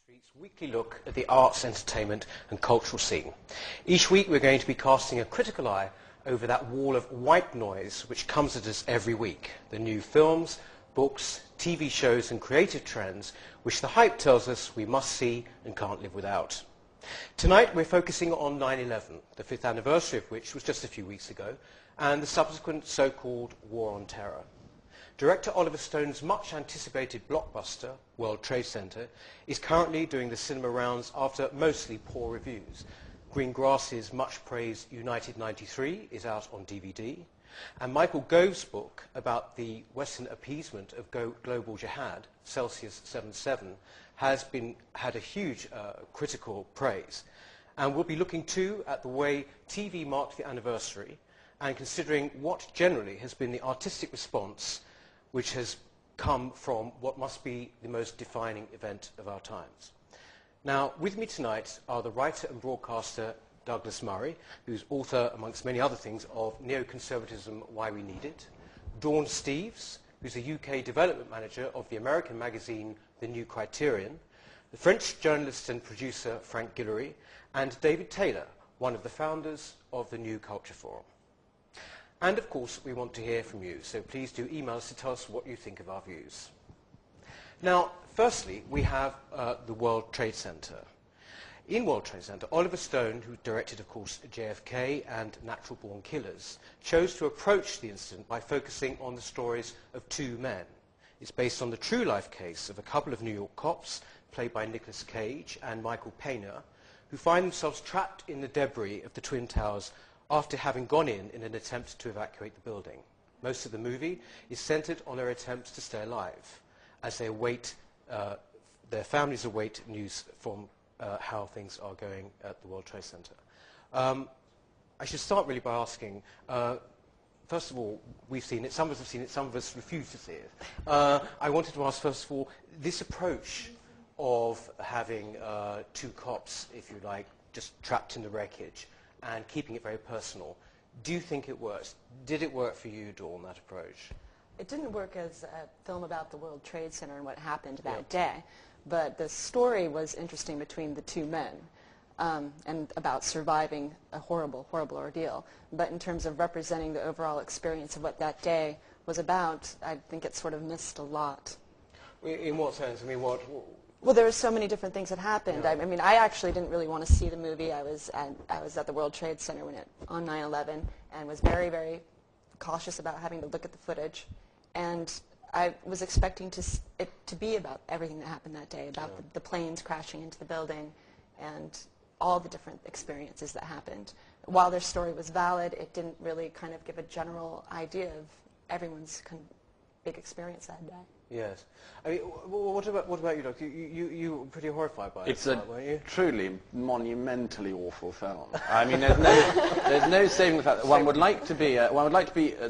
Street's weekly look at the arts, entertainment and cultural scene. Each week we're going to be casting a critical eye over that wall of white noise which comes at us every week. The new films, books, TV shows and creative trends which the hype tells us we must see and can't live without. Tonight we're focusing on 9/11, the 5th anniversary of which was just a few weeks ago, and the subsequent so-called War on Terror. Director Oliver Stone's much-anticipated blockbuster, World Trade Center, is currently doing the cinema rounds after mostly poor reviews. Greengrass's much-praised United 93 is out on DVD, and Michael Gove's book about the Western appeasement of global jihad, Celsius 77, has had a huge critical praise. And we'll be looking too at the way TV marked the anniversary and considering what generally has been the artistic response which has come from what must be the most defining event of our times. Now, with me tonight are the writer and broadcaster Douglas Murray, who's author, amongst many other things, of Neoconservatism, Why We Need It, Dawn Steeves, who's the UK development manager of the American magazine The New Criterion, the French journalist and producer Franck Guillory, and David Taylor, one of the founders of the New Culture Forum. And of course, we want to hear from you, so please do email us to tell us what you think of our views. Now, firstly, we have the World Trade Center. In World Trade Center, Oliver Stone, who directed, of course, JFK and Natural Born Killers, chose to approach the incident by focusing on the stories of two men. It's based on the true life case of a couple of New York cops, played by Nicolas Cage and Michael Pena, who find themselves trapped in the debris of the Twin Towers after having gone in an attempt to evacuate the building. Most of the movie is centered on their attempts to stay alive as they await, their families await news from how things are going at the World Trade Center. I should start really by asking, first of all, we've seen it, some of us have seen it, some of us refuse to see it. I wanted to ask, first of all, this approach of having two cops, if you like, just trapped in the wreckage, and keeping it very personal. Do you think it works? Did it work for you, Dawn, that approach? It didn't work as a film about the World Trade Center and what happened that day, but the story was interesting between the two men and about surviving a horrible, horrible ordeal. But in terms of representing the overall experience of what that day was about, I think it sort of missed a lot. In what sense? I mean, what? Well, there were so many different things that happened. Yeah. I mean, I actually didn't really want to see the movie. I was at the World Trade Center on 9/11 and was very, very cautious about having to look at the footage. And I was expecting it to be about everything that happened that day, about the planes crashing into the building and all the different experiences that happened. While their story was valid, it didn't really kind of give a general idea of everyone's big experience that day. Yes. I mean, what about you, Doctor? You were pretty horrified by it, weren't you? Truly monumentally awful film. I mean, there's no saving the fact that one would like to be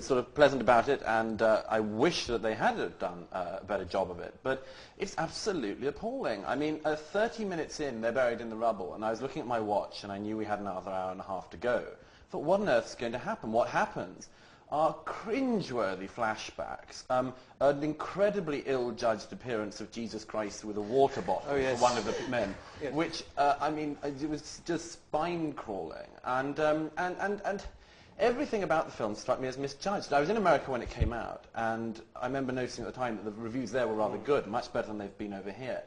sort of pleasant about it, and I wish that they had done a better job of it. But it's absolutely appalling. I mean, 30 minutes in, they're buried in the rubble, and I was looking at my watch, and I knew we had another hour and a half to go. I thought, what on earth is going to happen? What happens? Are cringeworthy flashbacks, an incredibly ill-judged appearance of Jesus Christ with a water bottle for one of the men, which, I mean, it was just spine-crawling. And everything about the film struck me as misjudged. I was in America when it came out, and I remember noticing at the time that the reviews there were rather good, much better than they've been over here.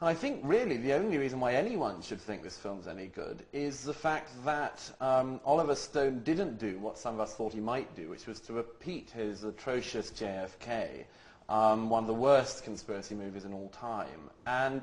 And I think really the only reason why anyone should think this film's any good is the fact that Oliver Stone didn't do what some of us thought he might do, which was to repeat his atrocious JFK, one of the worst conspiracy movies in all time, and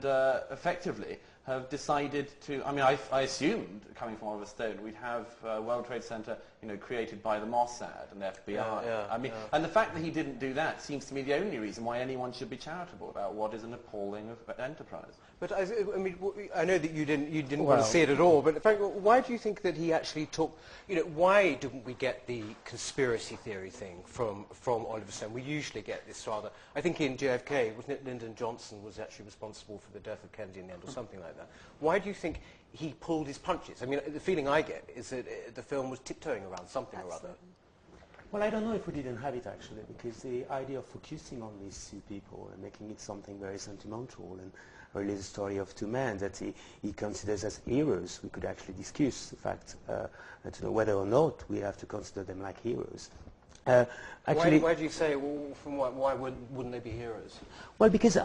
effectively have decided to, I mean, I assumed, coming from Oliver Stone, we'd have World Trade Center, you know, created by the Mossad and the FBI. I mean, and the fact that he didn't do that seems to me the only reason why anyone should be charitable about what is an appalling enterprise. But I mean, I know that you didn't want to see it at all. But Frank, why do you think that he actually took? You know, why didn't we get the conspiracy theory thing from Oliver Stone? We usually get this rather. I think in JFK, wasn't it Lyndon Johnson was actually responsible for the death of Kennedy in the end, or something like that? Why do you think he pulled his punches? I mean, the feeling I get is that the film was tiptoeing around something or other. Well, I don't know if we didn't have it actually, because the idea of focusing on these two people and making it something very sentimental and really the story of two men that he considers as heroes, we could actually discuss the fact to know whether or not we have to consider them like heroes. Actually, why do you say, why wouldn't they be heroes? Well, because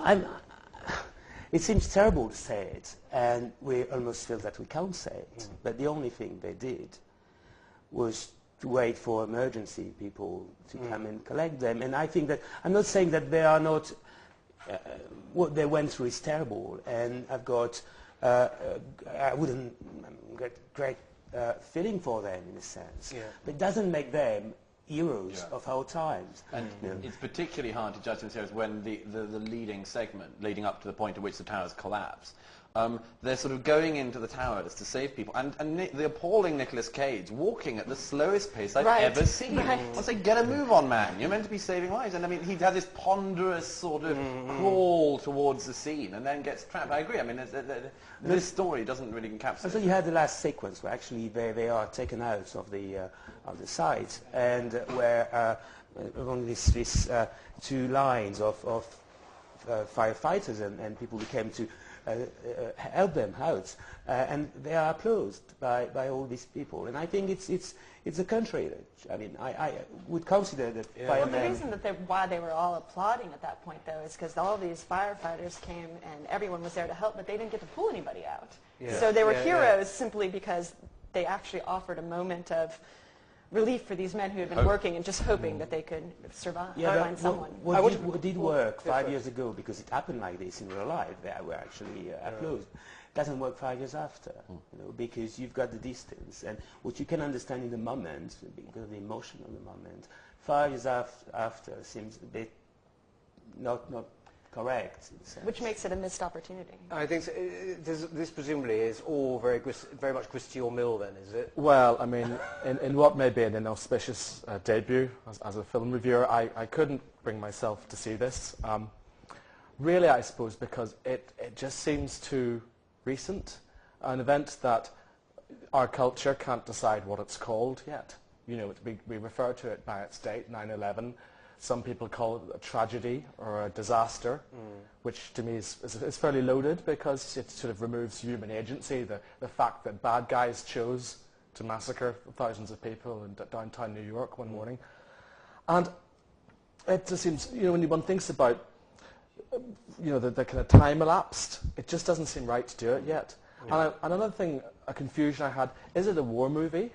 it seems terrible to say it, and we almost feel that we can't say it, but the only thing they did was to wait for emergency people to come and collect them. And I think that, I'm not saying that they are not, what they went through is terrible, and I've got, I wouldn't get great feeling for them in a sense, but it doesn't make them heroes of our times. And it's particularly hard to judge themselves when the leading segment, leading up to the point at which the towers collapse, they're sort of going into the towers to save people, and the appalling Nicolas Cage walking at the slowest pace I've ever seen. I say, get a move on, man. You're meant to be saving lives. And I mean, he had this ponderous sort of crawl towards the scene and then gets trapped. I agree. I mean, this story doesn't really encapsulate. So you had the last sequence where actually they are taken out of the site, and where along these two lines of firefighters and people who came to help them out, and they are applauded by all these people. And I think it's a country that, I mean, I would consider that Well, the reason that why they were all applauding at that point, though, is because all these firefighters came and everyone was there to help, but they didn't get to pull anybody out. So they were heroes simply because they actually offered a moment of relief for these men who had been working and just hoping that they could survive, find someone. What did work 5 years ago, because it happened like this in real life, they were actually applauded, doesn't work 5 years after, you know, because you've got the distance, and what you can understand in the moment, because of the emotion of the moment, 5 years after seems a bit not correct. Which makes it a missed opportunity. I think so. This presumably is all very much grist to your mill then, is it? Well, I mean, in what may be an inauspicious debut as a film reviewer, I couldn't bring myself to see this. Really, I suppose, because it just seems too recent, an event that our culture can't decide what it's called yet. You know, we refer to it by its date, 9/11. Some people call it a tragedy or a disaster, which to me is fairly loaded because it sort of removes human agency, the fact that bad guys chose to massacre thousands of people in downtown New York one morning. And it just seems, you know, when one thinks about, you know, the kind of time elapsed, it just doesn't seem right to do it yet. And another thing, a confusion I had, is it a war movie?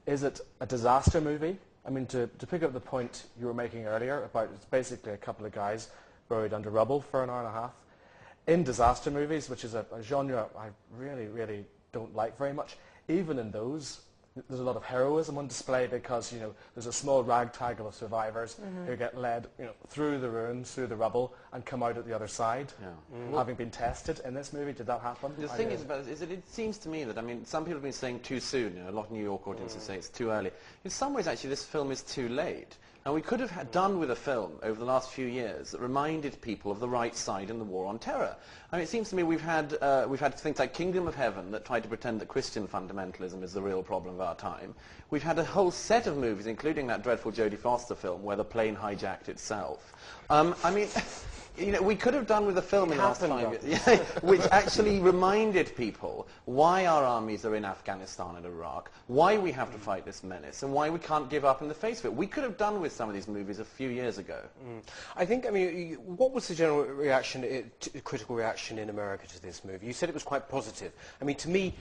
Is it a disaster movie? I mean, to pick up the point you were making earlier about it's basically a couple of guys buried under rubble for an hour and a half. In disaster movies, which is a genre I really, really don't like very much, even in those, there's a lot of heroism on display because, you know, there's a small ragtag of survivors who get led, you know, through the ruins, through the rubble, and come out at the other side, having been tested. In this movie, did that happen? The thing is that it seems to me that, I mean, some people have been saying too soon. You know, a lot of New York audiences say it's too early. In some ways, actually, this film is too late. And we could have done with a film over the last few years that reminded people of the right side in the war on terror. I mean, it seems to me we've had things like Kingdom of Heaven that try to pretend that Christian fundamentalism is the real problem of our time. We've had a whole set of movies, including that dreadful Jodie Foster film where the plane hijacked itself. I mean, you know, we could have done with a film in the last 5 years, which actually reminded people why our armies are in Afghanistan and Iraq, why we have to fight this menace, and why we can't give up in the face of it. We could have done with some of these movies a few years ago. I think, I mean, what was the general reaction, critical reaction in America to this movie? You said it was quite positive. I mean, to me,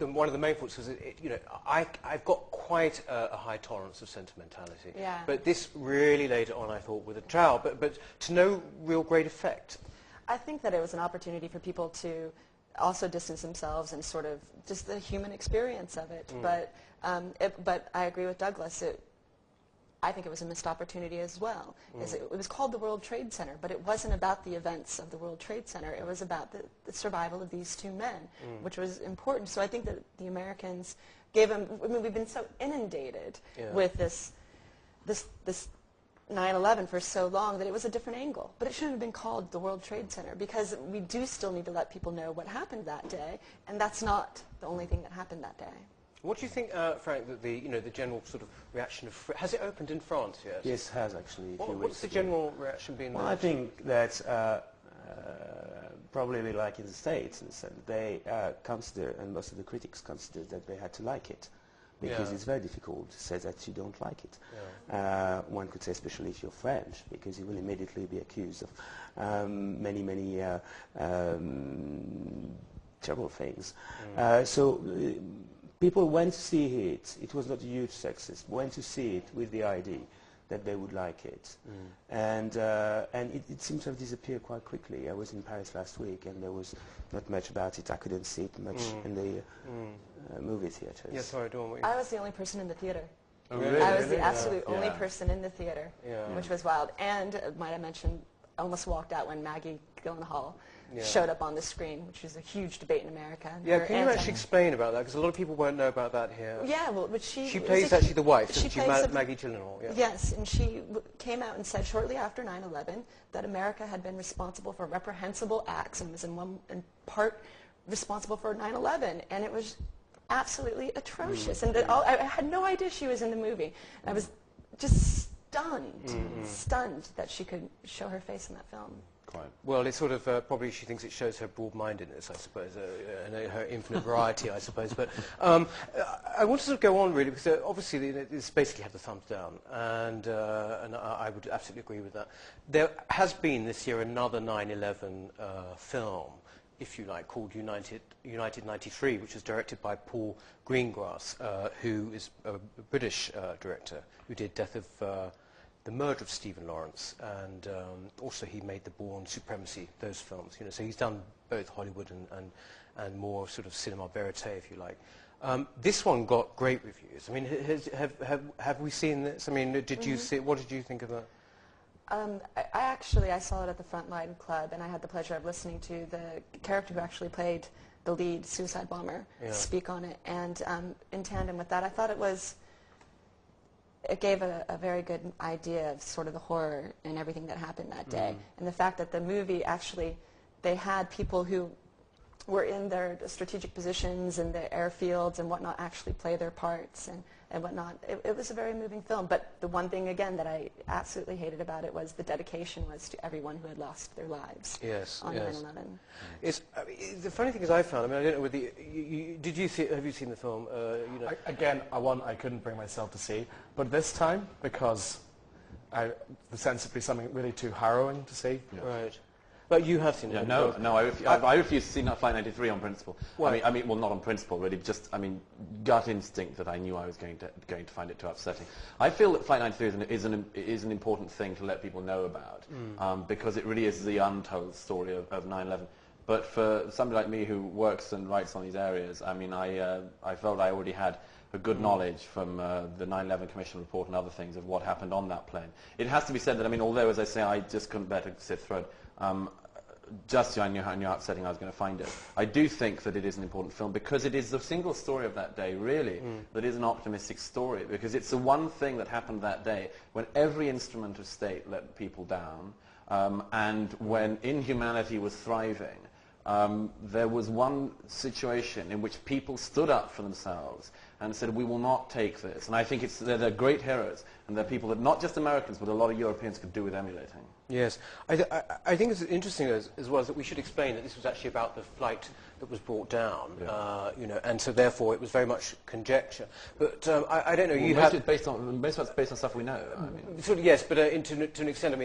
one of the main faults was, you know, I've got quite a high tolerance of sentimentality. Yeah. But this really laid it on, I thought, with a trowel, but to no real great effect. I think that it was an opportunity for people to also distance themselves and sort of just the human experience of it. But I agree with Douglas. I think it was a missed opportunity as well. It was called the World Trade Center, but it wasn't about the events of the World Trade Center. It was about the survival of these two men, which was important. So I think that the Americans gave them, I mean, we've been so inundated with this 9/11 for so long that it was a different angle. But it shouldn't have been called the World Trade Center because we do still need to let people know what happened that day, and that's not the only thing that happened that day. What do you think, Frank, that the general sort of reaction of has it opened in France yet? Yes, has actually. What's the general reaction been? Well, I think that probably like in the States, they consider, and most of the critics consider, that they had to like it, because it's very difficult to say that you don't like it. Yeah. One could say, especially if you're French, because you will immediately be accused of many terrible things. So people went to see it. It was not a huge success. Went to see it with the idea that they would like it, and it seems to have disappeared quite quickly. I was in Paris last week, and there was not much about it. I couldn't see it much in the movie theaters. Yes, sorry, Dawn. I was the only person in the theater. Oh, really? I was the absolute only person in the theater, Yeah. which was wild. And might I mention, almost walked out when Maggie Gyllenhaal showed up on the screen, which was a huge debate in America. Yeah, can you actually explain about that? Because a lot of people won't know about that here. Yeah, well, but she plays actually the wife, doesn't she? plays Maggie Gyllenhaal. Yeah. Yes, and she came out and said shortly after 9/11 that America had been responsible for reprehensible acts and was in part responsible for 9/11, and it was absolutely atrocious. And I had no idea she was in the movie. And I was just stunned that she could show her face in that film. Quite. Well, it's sort of probably she thinks it shows her broad-mindedness, I suppose, and her infinite variety, I suppose. But I want to sort of go on really because obviously it's basically had the thumbs down, and I would absolutely agree with that. There has been this year another 9/11 film, if you like, called United 93, which is directed by Paul Greengrass, who is a British director who did the murder of Stephen Lawrence, and also he made The Bourne Supremacy, those films. So he's done both Hollywood and more sort of cinema verite, if you like. This one got great reviews. I mean, have we seen this? I mean, did you see? What did you think of that? I saw it at the Frontline Club, and I had the pleasure of listening to the character who actually played the lead suicide bomber speak on it. And in tandem with that, I thought it gave a very good idea of sort of the horror and everything that happened that day. And the fact that the movie actually, they had people who were in their strategic positions in the airfields and whatnot actually play their parts and whatnot. It was a very moving film. But the one thing, again, that I absolutely hated about it was the dedication was to everyone who had lost their lives on 9/11. The funny thing is I found, I mean, I don't know whether have you seen the film? Again, I couldn't bring myself to see, but this time, because the sense it'd be something really too harrowing to see. Yeah. Right. But you have seen it. No, I refuse to see Flight 93 on principle. Well, I mean, not on principle, really. Just, gut instinct that I knew I was going to find it too upsetting. I feel that Flight 93 is an important thing to let people know about, because it really is the untold story of 9/11. But for somebody like me who works and writes on these areas, I felt I already had a good knowledge from the 9/11 Commission report and other things of what happened on that plane. It has to be said that, although, as I say, I just couldn't bear to sit through it, just so I knew how upsetting I was going to find it. I do think that it is an important film because it is the single story of that day, really, that is an optimistic story, because it's the one thing that happened that day when every instrument of state let people down, and when inhumanity was thriving. There was one situation in which people stood up for themselves and said, we will not take this. And I think they're great heroes, and they're people that not just Americans, but a lot of Europeans could do with emulating. Yes. I think it's interesting as well that we should explain that this was actually about the flight that was brought down, and so therefore it was very much conjecture. But I don't know. Most of it's based on stuff we know. Sort of, yes, but to an extent,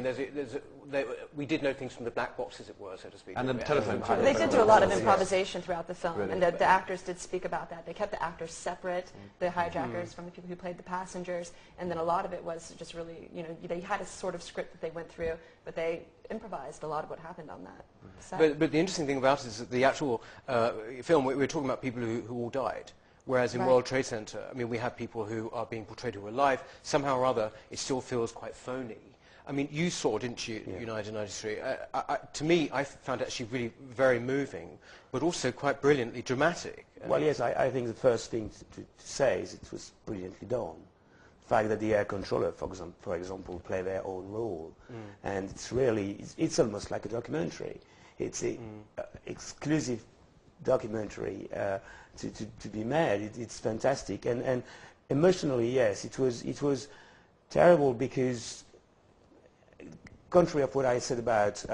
we did know things from the black box, as it were, so to speak. And the telephone. They did do a lot of improvisation throughout the film, really, and the actors did speak about that. They kept the actors separate, the hijackers from the people who played the passengers, and then a lot of it was just really, they had a sort of script that they went through, but they improvised a lot of what happened on that set. But the interesting thing about it is that the actual film, we're talking about people who all died. Whereas in World Trade Center, we have people who are being portrayed who are alive. Somehow or other, it still feels quite phony. You saw, didn't you, United 93? To me, I found it actually really very moving, but also quite brilliantly dramatic. Well, yes, I think the first thing to say is it was brilliantly done. The fact that the air controller, for example, play their own role, and it's almost like a documentary. It's an exclusive documentary to be made. It's fantastic, and emotionally, yes, it was terrible because, contrary of what I said about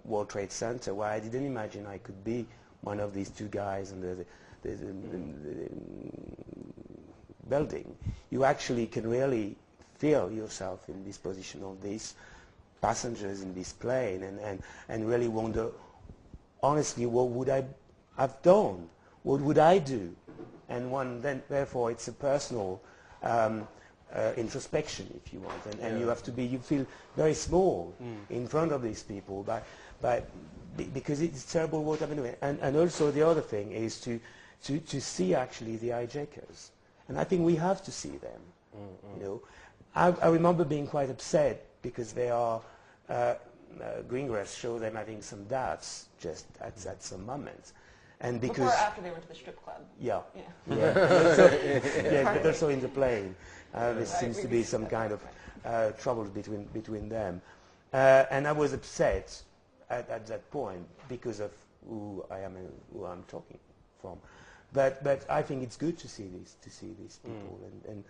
World Trade Center, where I didn't imagine I could be one of these two guys under the building, you actually can really feel yourself in this position of these passengers in this plane, and really wonder, honestly, what would I have done? What would I do? And therefore, it's a personal introspection, if you want, and you feel very small in front of these people, because it's terrible what happened. And also the other thing is to see actually the hijackers, and I think we have to see them. You know, I remember being quite upset because they are Greengrass show them having some doubts just at some moment. And because before or after they went to the strip club. Yeah. Yeah. Yeah, but also in the plane. There seems to be some kind of trouble between them. And I was upset at that point because of who I am and who I'm talking from. But I think it's good to see these people and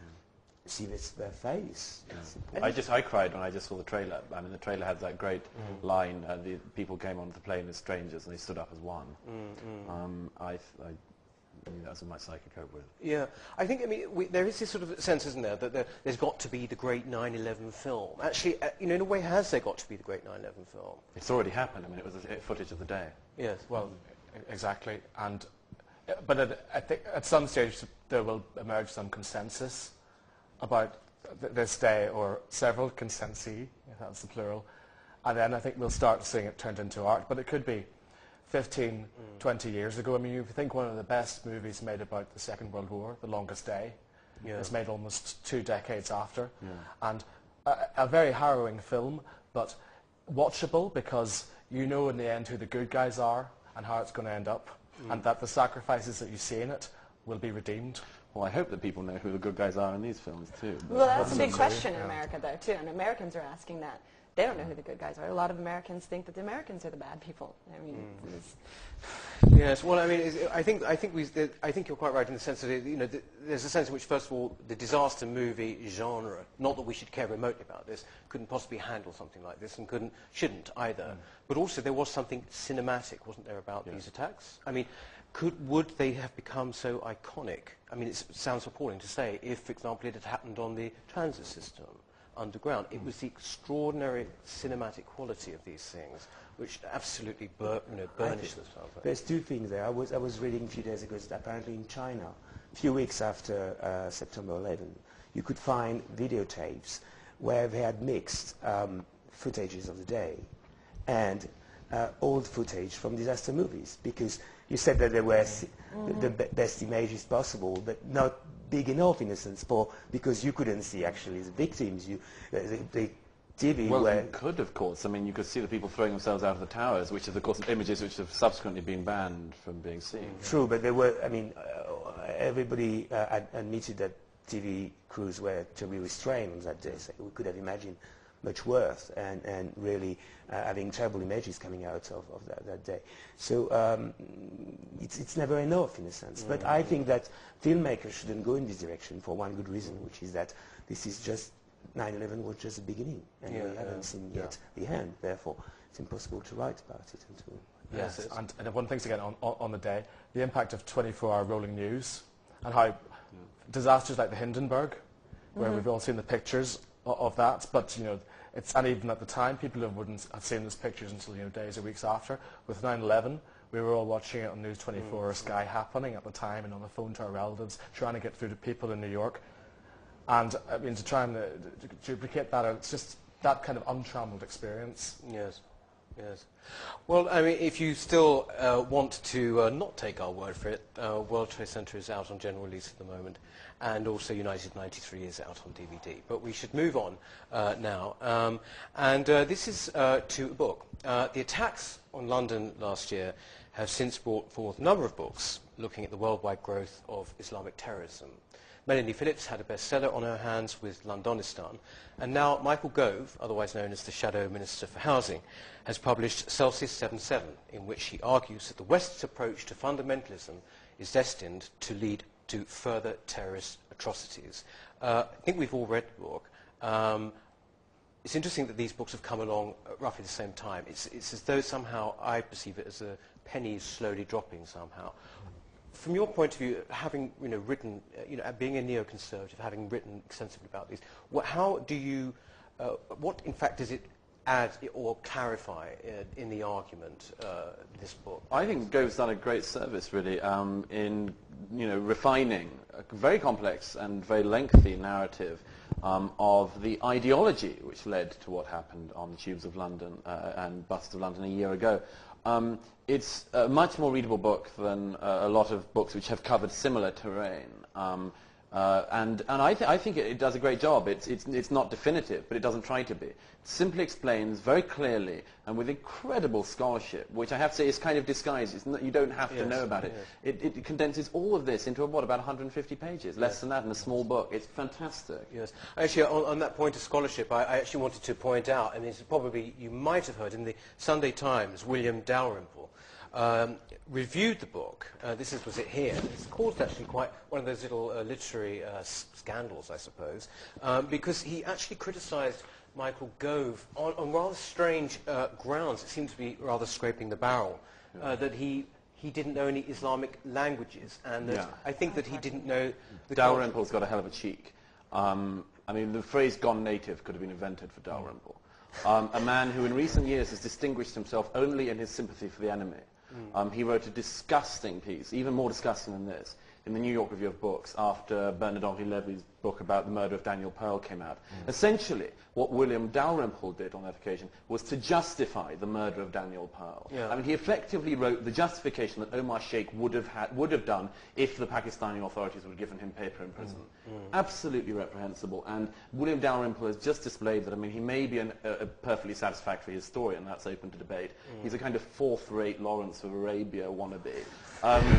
see their face. I cried when I just saw the trailer. I mean, the trailer had that great line, the people came onto the plane as strangers and they stood up as one. I that's my psyche to cope with. Yeah, I mean, there is this sort of sense, isn't there, that there's got to be the great 9/11 film. Actually, in a way, has there got to be the great 9/11 film? It's already happened. I mean, it was footage of the day. Yes. Well, exactly. But I think at some stage there will emerge some consensus about this day, or several consensi, if that's the plural, and then I think we'll start seeing it turned into art. But it could be 15, 20 years ago. I mean, you think one of the best movies made about the Second World War, The Longest Day, is made almost 2 decades after, and a very harrowing film, but watchable because you know in the end who the good guys are and how it's going to end up, and that the sacrifices that you see in it will be redeemed. Well, I hope that people know who the good guys are in these films too. Well, that's a big question in America, though, too. And Americans are asking that. They don't know who the good guys are. A lot of Americans think that the Americans are the bad people. I mean, yes. Well, I mean, I think you're quite right in the sense that there's a sense in which, first of all, the disaster movie genre, not that we should care remotely about this, couldn't possibly handle something like this, and shouldn't either. But also, there was something cinematic, wasn't there, about these attacks? I mean, would they have become so iconic? I mean, it sounds appalling to say, if, for example, it had happened on the transit system underground. It was the extraordinary cinematic quality of these things which absolutely burnished the stuff. There's 2 things there. I was reading a few days ago that apparently in China, a few weeks after September 11, you could find videotapes where they had mixed footages of the day and old footage from disaster movies, because you said that there were the best images possible, but not big enough in a sense because you couldn't see actually the victims. The TV. Well, you could, of course. I mean, you could see the people throwing themselves out of the towers, which is, of course, images which have subsequently been banned from being seen. True, but there were. I mean, everybody admitted that TV crews were terribly restrained on that day. So we could have imagined much worse, and really having terrible images coming out of that day. So it's never enough in a sense. But I think that filmmakers shouldn't go in this direction for one good reason, which is that this is just 9/11 was just the beginning, and we haven't seen yet the end. Therefore, it's impossible to write about it and to. Yes, and one thing again on the day, the impact of 24-hour rolling news, and how disasters like the Hindenburg, where we've all seen the pictures of that, but and even at the time, people wouldn't have seen those pictures until days or weeks after. With 9/11, we were all watching it on News 24 or Sky happening at the time, and on the phone to our relatives, trying to get through to people in New York. And I mean, to try and duplicate that, it's just that kind of untrammeled experience. Yes. Yes. Well, I mean, if you still want to not take our word for it, World Trade Center is out on general release at the moment, and also United 93 is out on DVD. But we should move on now. This is to a book. The attacks on London last year have since brought forth a number of books looking at the worldwide growth of Islamic terrorism. Melanie Phillips had a bestseller on her hands with Londonistan, and now Michael Gove, otherwise known as the Shadow Minister for Housing, has published Celsius 77, in which he argues that the West's approach to fundamentalism is destined to lead to further terrorist atrocities. I think we've all read the book. It's interesting that these books have come along at roughly the same time. It's as though somehow I perceive it as a penny slowly dropping somehow. From your point of view, having written, being a neoconservative, having written extensively about these, how do you, what in fact does it add or clarify in the argument, this book? I think Gove's done a great service, really, in refining a very complex and very lengthy narrative of the ideology which led to what happened on the tubes of London and buses of London a year ago. It's a much more readable book than a lot of books which have covered similar terrain. And I think it does a great job. It's not definitive, but it doesn't try to be. It simply explains very clearly and with incredible scholarship, which I have to say is kind of disguised. You don't have to know about it. It condenses all of this into, about 150 pages, less than that in a small book. It's fantastic. Yes. Actually, on that point of scholarship, I actually wanted to point out, and it's probably, you might have heard, in the Sunday Times, William Dalrymple reviewed the book. Was it here? It's caused actually quite one of those little literary scandals, I suppose, because he actually criticised Michael Gove on rather strange grounds. It seemed to be rather scraping the barrel, that he didn't know any Islamic languages, and that I think that he didn't know... Dalrymple's got a hell of a cheek. I mean, the phrase "gone native" could have been invented for Dalrymple. A man who in recent years has distinguished himself only in his sympathy for the enemy. He wrote a disgusting piece, even more disgusting than this, in the New York Review of Books after Bernard-Henri Lévy's book about the murder of Daniel Pearl came out. Essentially, what William Dalrymple did on that occasion was to justify the murder of Daniel Pearl. I mean, he effectively wrote the justification that Omar Sheikh would have done if the Pakistani authorities would have given him paper in prison. Absolutely reprehensible. And William Dalrymple has just displayed that, I mean, he may be a perfectly satisfactory historian, that's open to debate. He's a kind of fourth-rate Lawrence of Arabia wannabe. And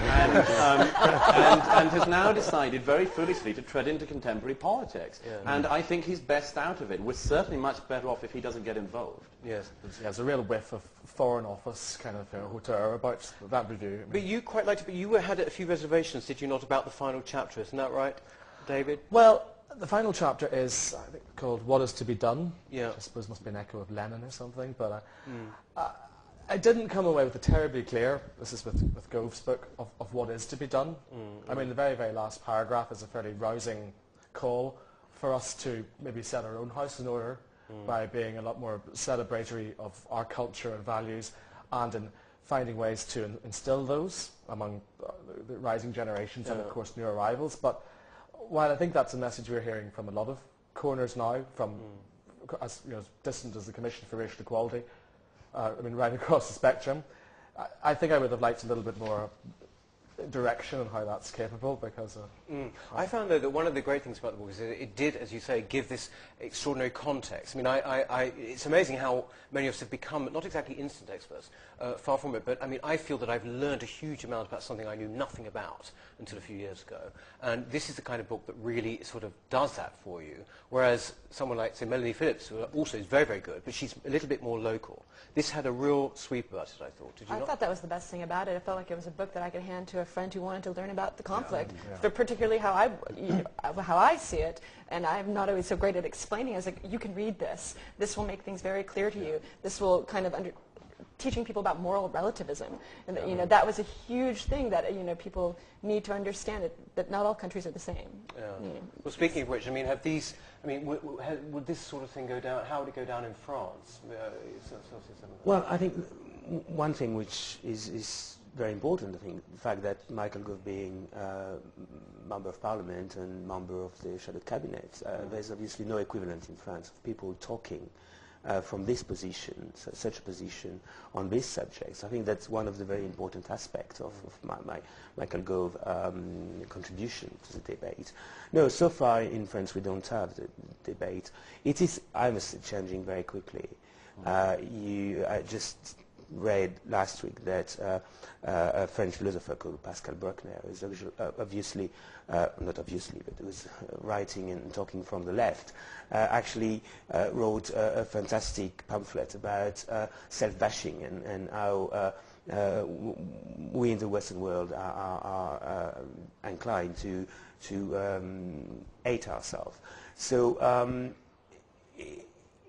has now decided very foolishly to tread into contemporary politics. And I think he's best out of it. We're certainly much better off if he doesn't get involved. Yes. There's a real whiff of Foreign Office kind of hauteur about that review. I mean. But you quite liked it, but you had a few reservations, did you not, about the final chapter? Isn't that right, David? Well, the final chapter is, I think, called What Is to Be Done. Yeah. Which I suppose must be an echo of Lenin or something. But I didn't come away with a terribly clear, this is with Gove's book, of what is to be done. I mean, the very, very last paragraph is a fairly rousing call for us to maybe set our own house in order by being a lot more celebratory of our culture and values, and in finding ways to instill those among the rising generations and, of course, new arrivals. But while I think that's a message we're hearing from a lot of corners now, from as distant as the Commission for Racial Equality, I mean, right across the spectrum, I think I would have liked a little bit more direction on how that's capable, because... I found, though, that one of the great things about the book is that it did, as you say, give this extraordinary context. I mean, it's amazing how many of us have become, not exactly instant experts, far from it, but I mean, I feel that I've learned a huge amount about something I knew nothing about until a few years ago. And this is the kind of book that really sort of does that for you, whereas someone like, say, Melanie Phillips, who also is very, very good, but she's a little bit more local. This had a real sweep about it, I thought. Did you not? I thought that was the best thing about it. I felt like it was a book that I could hand to a friend who wanted to learn about the conflict, but particularly how I see it. And I'm not always so great at explaining. I was like, you can read this. This will make things very clear to you. This will kind of teaching people about moral relativism, and that, that was a huge thing that people need to understand, that not all countries are the same. Well, speaking of which, I mean, would this sort of thing go down? How would it go down in France? Well, I think one thing which is very important, I think, the fact that Michael Gove being Member of Parliament and member of the Shadow Cabinet, there's obviously no equivalent in France of people talking from this position, such a position, on these subjects. I think that's one of the very important aspects of Michael Gove contribution to the debate. No, so far in France we don't have the debate. It is, I must say, changing very quickly. Just read last week that a French philosopher called Pascal Bruckner is obviously, not obviously, but he was writing and talking from the left, actually wrote a fantastic pamphlet about self-bashing and how we in the Western world are inclined to hate ourselves. So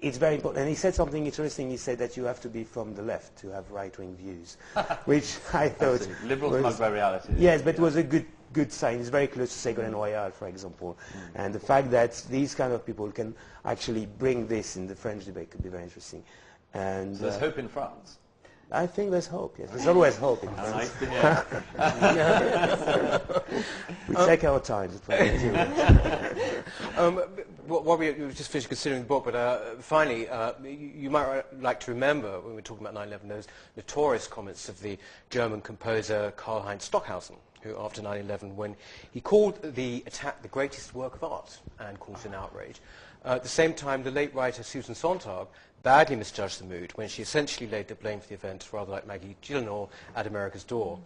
it's very important. And he said something interesting. He said that you have to be from the left to have right-wing views, which I thought liberals must by reality. Yes, but it was a good sign. It's very close to Ségolène Royal, for example. And the fact that these kind of people can actually bring this in the French debate could be very interesting. And So there's hope in France. I think there's hope, yes. There's always hope in France. Nice to hear. We take our time. While we just finished considering the book, but finally, you might like to remember, when we were talking about 9/11, those notorious comments of the German composer Karl-Heinz Stockhausen, who after 9/11, when he called the attack the greatest work of art and caused an outrage. At the same time, the late writer Susan Sontag badly misjudged the mood when she essentially laid the blame for the event, rather like Maggie Gyllenhaal at America's Door.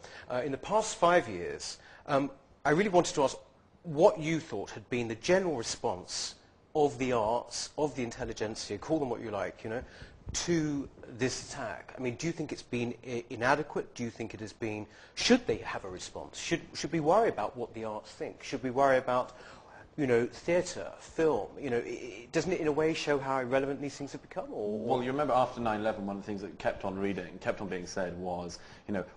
In the past 5 years, I really wanted to ask what you thought had been the general response of the arts, of the intelligentsia, call them what you like, to this attack. I mean, do you think it's been inadequate? Do you think it has been, should they have a response? Should we worry about what the arts think? Should we worry about theatre, film, doesn't it in a way show how irrelevant these things have become? Well, you remember after 9/11, one of the things that kept on being said was,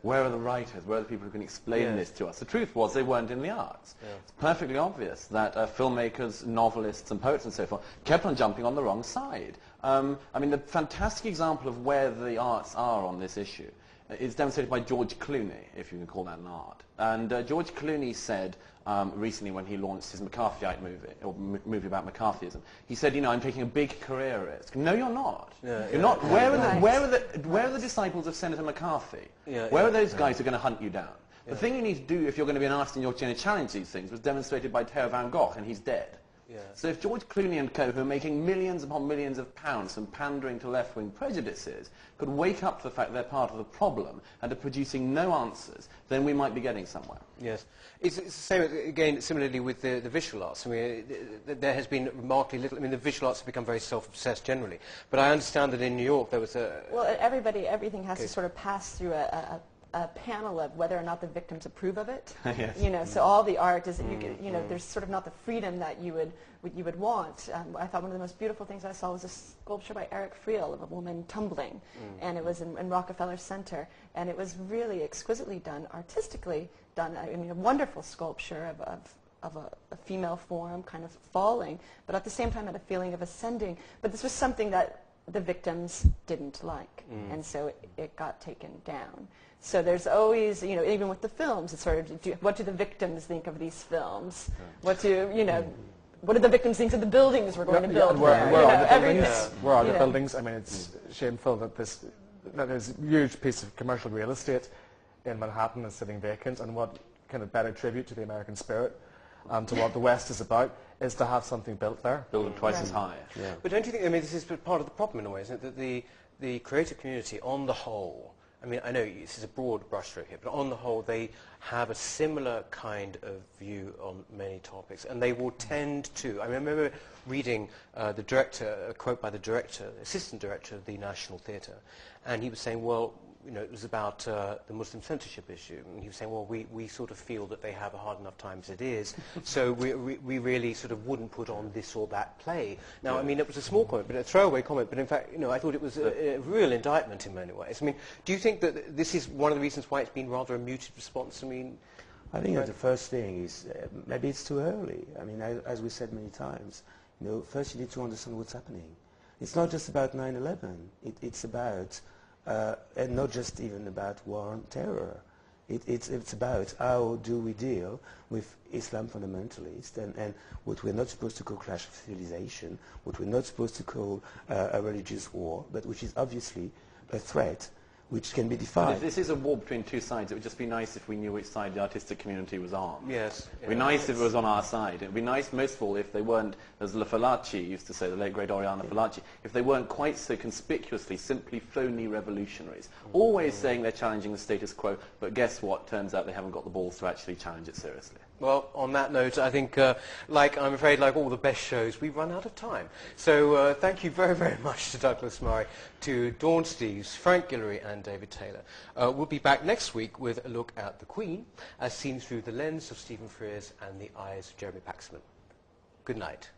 where are the writers? Where are the people who can explain this to us? The truth was they weren't in the arts. Yeah. It's perfectly obvious that filmmakers, novelists and poets and so forth kept on jumping on the wrong side. I mean, the fantastic example of where the arts are on this issue is demonstrated by George Clooney, if you can call that an art. And George Clooney said recently when he launched his McCarthyite movie, or movie about McCarthyism, he said, I'm taking a big career risk. No, you're not. You're not. Where are the disciples of Senator McCarthy? Where are those guys who are going to hunt you down? The thing you need to do if you're going to be an artist and you're going to challenge these things was demonstrated by Theo van Gogh, and he's dead. So if George Clooney and co, who are making millions upon millions of pounds from pandering to left-wing prejudices, could wake up to the fact they're part of the problem and are producing no answers, then we might be getting somewhere. Yes. It's the same, again, similarly with the visual arts. I mean, there has been remarkably little. I mean, the visual arts have become very self-obsessed generally. But I understand that in New York there was a... Well, everything has to sort of pass through a panel of whether or not the victims approve of it. Yes. So all the art is, there's sort of not the freedom that you would want. I thought one of the most beautiful things I saw was a sculpture by Eric Friel of a woman tumbling, and it was in Rockefeller Center, and it was really exquisitely done, artistically done. I mean, a wonderful sculpture of a female form kind of falling, but at the same time had a feeling of ascending. But this was something that the victims didn't like, and so it got taken down. So there's always, even with the films, it's sort of, what do the victims think of these films? What do the victims think of the buildings we're going to build? Where are the buildings? I mean, it's shameful that there's a huge piece of commercial real estate in Manhattan is sitting vacant, and what kind of better tribute to the American spirit and to what the West is about is to have something built there. Build them twice as high. Yeah. But don't you think, I mean, this is part of the problem in a way, isn't it, that the creative community on the whole, I mean, I know this is a broad brushstroke here, but on the whole, they have a similar kind of view on many topics, and they will tend to. I remember reading a quote by the assistant director of the National Theatre, and he was saying, well, it was about the Muslim censorship issue, and he was saying, well, we sort of feel that they have a hard enough time as it is, so we really sort of wouldn't put on this or that play. Now, I mean, it was a small comment, but a throwaway comment, but in fact, I thought it was a real indictment in many ways. I mean, do you think that this is one of the reasons why it's been rather a muted response? I mean, I think that the first thing is maybe it's too early. I mean, as we said many times, first you need to understand what's happening. It's not just about 9/11. It's about and not just even about war on terror. It's about how do we deal with Islam fundamentalists and what we're not supposed to call clash of civilization, what we're not supposed to call a religious war, but which is obviously a threat which can be If defied. this is a war between two sides, it would just be nice if we knew which side the artistic community was on. Yes. It would be nice if it was on our side. It would be nice, most of all, if they weren't, as La Fallaci used to say, the late great Oriana Fallaci, if they weren't quite so conspicuously simply phony revolutionaries, always saying they're challenging the status quo, but guess what? Turns out they haven't got the balls to actually challenge it seriously. Well, on that note, I think, I'm afraid, like all the best shows, we've run out of time. So thank you very, very much to Douglas Murray, to Dawn Steeves, Franck Guillory and David Taylor. We'll be back next week with a look at The Queen, as seen through the lens of Stephen Frears and the eyes of Jeremy Paxman. Good night.